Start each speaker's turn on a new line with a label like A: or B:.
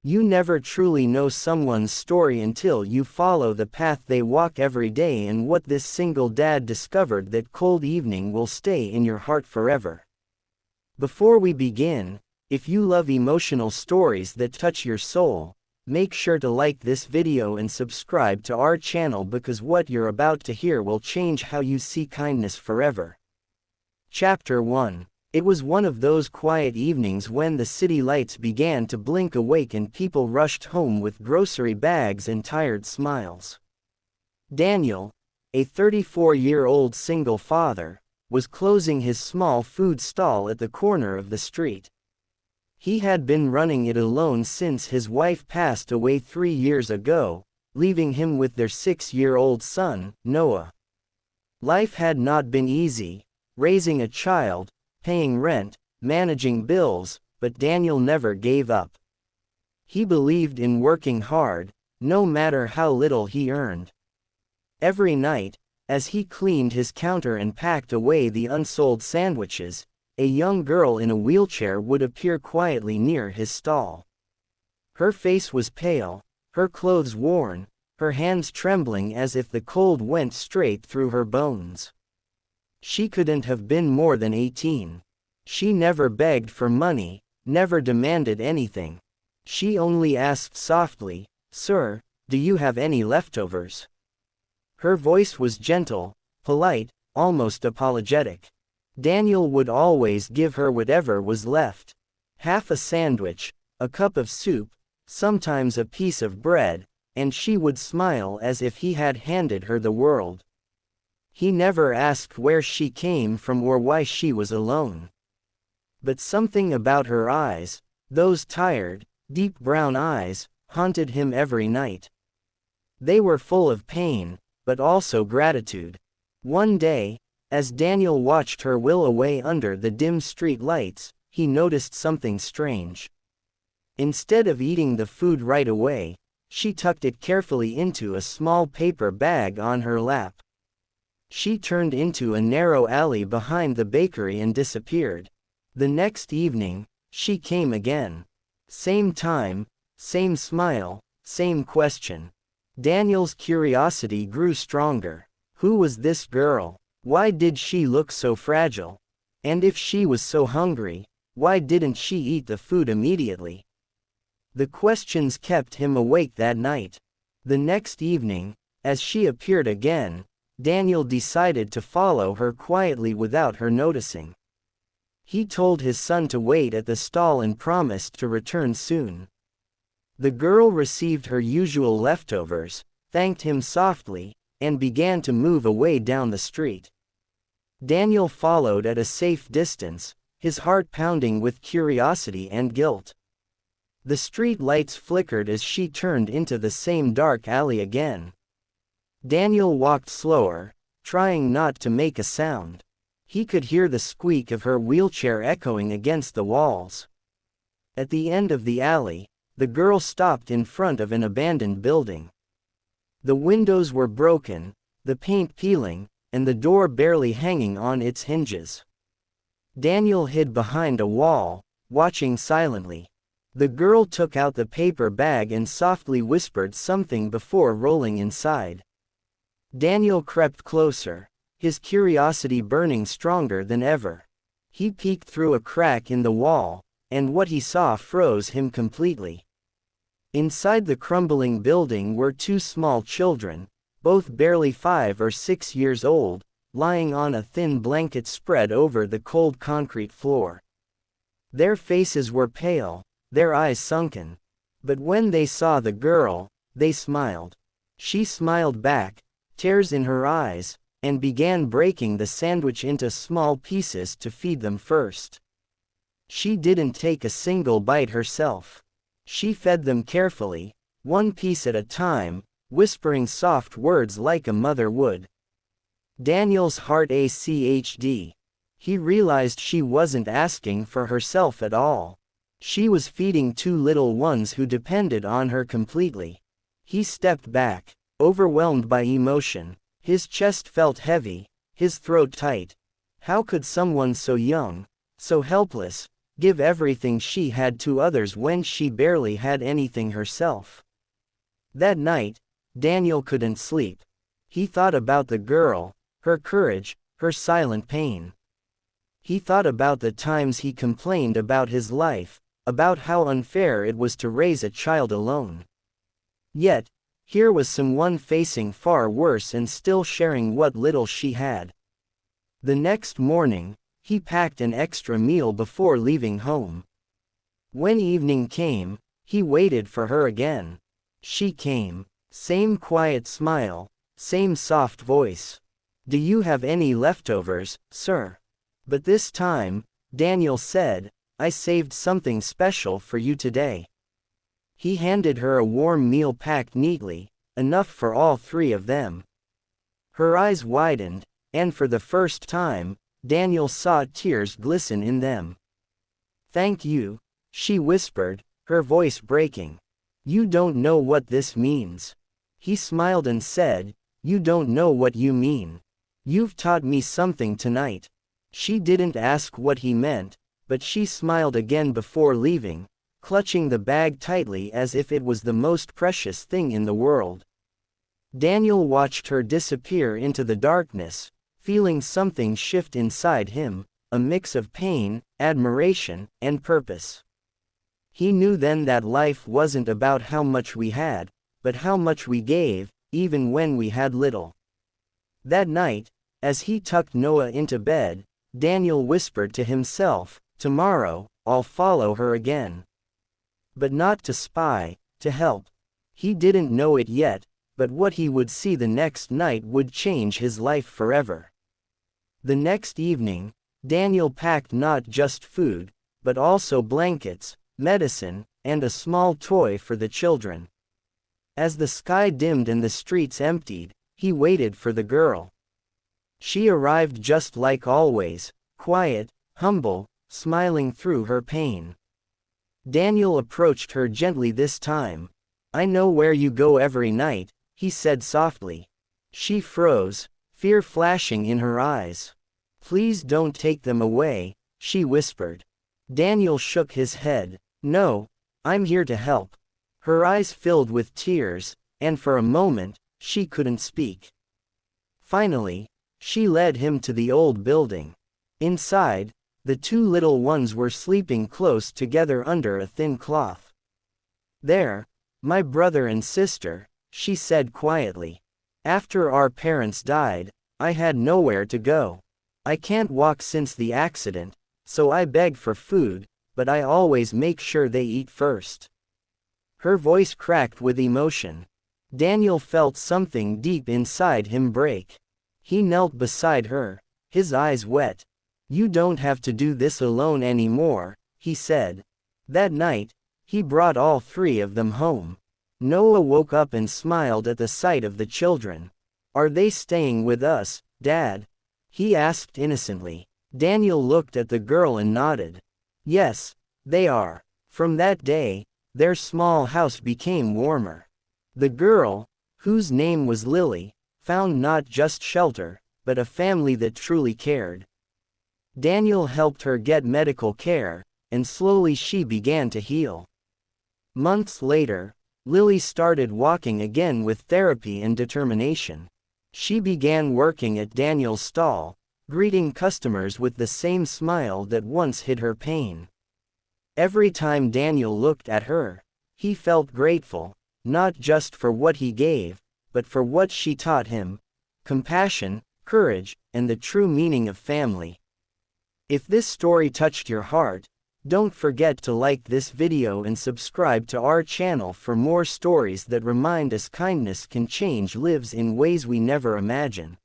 A: You never truly know someone's story until you follow the path they walk every day, and what this single dad discovered that cold evening will stay in your heart forever. Before we begin, if you love emotional stories that touch your soul, make sure to like this video and subscribe to our channel, because what you're about to hear will change how you see kindness forever. Chapter 1. It was one of those quiet evenings when the city lights began to blink awake and people rushed home with grocery bags and tired smiles. Daniel, a 34-year-old single father, was closing his small food stall at the corner of the street. He had been running it alone since his wife passed away 3 years ago, leaving him with their 6-year-old son, Noah. Life had not been easy, raising a child, paying rent, managing bills, but Daniel never gave up. He believed in working hard, no matter how little he earned. Every night, as he cleaned his counter and packed away the unsold sandwiches, a young girl in a wheelchair would appear quietly near his stall. Her face was pale, her clothes worn, her hands trembling as if the cold went straight through her bones. She couldn't have been more than 18. She never begged for money, never demanded anything. She only asked softly, "Sir, do you have any leftovers?" Her voice was gentle, polite, almost apologetic. Daniel would always give her whatever was left. Half a sandwich, a cup of soup, sometimes a piece of bread, and she would smile as if he had handed her the world. He never asked where she came from or why she was alone. But something about her eyes, those tired, deep brown eyes, haunted him every night. They were full of pain, but also gratitude. One day, as Daniel watched her will away under the dim street lights, he noticed something strange. Instead of eating the food right away, she tucked it carefully into a small paper bag on her lap. She turned into a narrow alley behind the bakery and disappeared. The next evening, she came again. Same time, same smile, same question. Daniel's curiosity grew stronger. Who was this girl? Why did she look so fragile? And if she was so hungry, why didn't she eat the food immediately? The questions kept him awake that night. The next evening, as she appeared again, Daniel decided to follow her quietly without her noticing. He told his son to wait at the stall and promised to return soon. The girl received her usual leftovers, thanked him softly, and began to move away down the street. Daniel followed at a safe distance, his heart pounding with curiosity and guilt. The street lights flickered as she turned into the same dark alley again. Daniel walked slower, trying not to make a sound. He could hear the squeak of her wheelchair echoing against the walls. At the end of the alley, the girl stopped in front of an abandoned building. The windows were broken, the paint peeling, and the door barely hanging on its hinges. Daniel hid behind a wall, watching silently. The girl took out the paper bag and softly whispered something before rolling inside. Daniel crept closer, his curiosity burning stronger than ever. He peeked through a crack in the wall, and what he saw froze him completely. Inside the crumbling building were 2 small children, both barely 5 or 6 years old, lying on a thin blanket spread over the cold concrete floor. Their faces were pale, their eyes sunken. But when they saw the girl, they smiled. She smiled back, tears in her eyes, and began breaking the sandwich into small pieces to feed them first. She didn't take a single bite herself. She fed them carefully, one piece at a time, whispering soft words like a mother would. Daniel's heart ached. He realized she wasn't asking for herself at all. She was feeding 2 little ones who depended on her completely. He stepped back, overwhelmed by emotion. His chest felt heavy, his throat tight. How could someone so young, so helpless, give everything she had to others when she barely had anything herself. That night, Daniel couldn't sleep. He thought about the girl, her courage, her silent pain. He thought about the times he complained about his life, about how unfair it was to raise a child alone. Yet, here was someone facing far worse and still sharing what little she had. The next morning, he packed an extra meal before leaving home. When evening came, he waited for her again. She came. Same quiet smile, same soft voice. "Do you have any leftovers, sir?" But this time, Daniel said, "I saved something special for you today." He handed her a warm meal packed neatly, enough for all three of them. Her eyes widened, and for the first time, Daniel saw tears glisten in them. "Thank you," she whispered, her voice breaking. "You don't know what this means." He smiled and said, "You don't know what you mean. You've taught me something tonight." She didn't ask what he meant, but she smiled again before leaving, clutching the bag tightly as if it was the most precious thing in the world. Daniel watched her disappear into the darkness, feeling something shift inside him, a mix of pain, admiration, and purpose. He knew then that life wasn't about how much we had, but how much we gave, even when we had little. That night, as he tucked Noah into bed, Daniel whispered to himself, "Tomorrow, I'll follow her again." But not to spy, to help. He didn't know it yet, but what he would see the next night would change his life forever. The next evening, Daniel packed not just food, but also blankets, medicine, and a small toy for the children. As the sky dimmed and the streets emptied, he waited for the girl. She arrived just like always, quiet, humble, smiling through her pain. Daniel approached her gently this time. "I know where you go every night," he said softly. She froze, fear flashing in her eyes. "Please don't take them away," she whispered. Daniel shook his head. "No, I'm here to help." Her eyes filled with tears, and for a moment, she couldn't speak. Finally, she led him to the old building. Inside, the two little ones were sleeping close together under a thin cloth. "There, my brother and sister," she said quietly. "After our parents died, I had nowhere to go. I can't walk since the accident, so I beg for food, but I always make sure they eat first." Her voice cracked with emotion. Daniel felt something deep inside him break. He knelt beside her, his eyes wet. "You don't have to do this alone anymore," he said. That night, he brought all three of them home. Noah woke up and smiled at the sight of the children. "Are they staying with us, Dad?" he asked innocently. Daniel looked at the girl and nodded. "Yes, they are." From that day, their small house became warmer. The girl, whose name was Lily, found not just shelter, but a family that truly cared. Daniel helped her get medical care, and slowly she began to heal. Months later, Lily started walking again with therapy and determination. She began working at Daniel's stall, greeting customers with the same smile that once hid her pain. Every time Daniel looked at her, he felt grateful, not just for what he gave, but for what she taught him: compassion, courage, and the true meaning of family. If this story touched your heart, don't forget to like this video and subscribe to our channel for more stories that remind us kindness can change lives in ways we never imagined.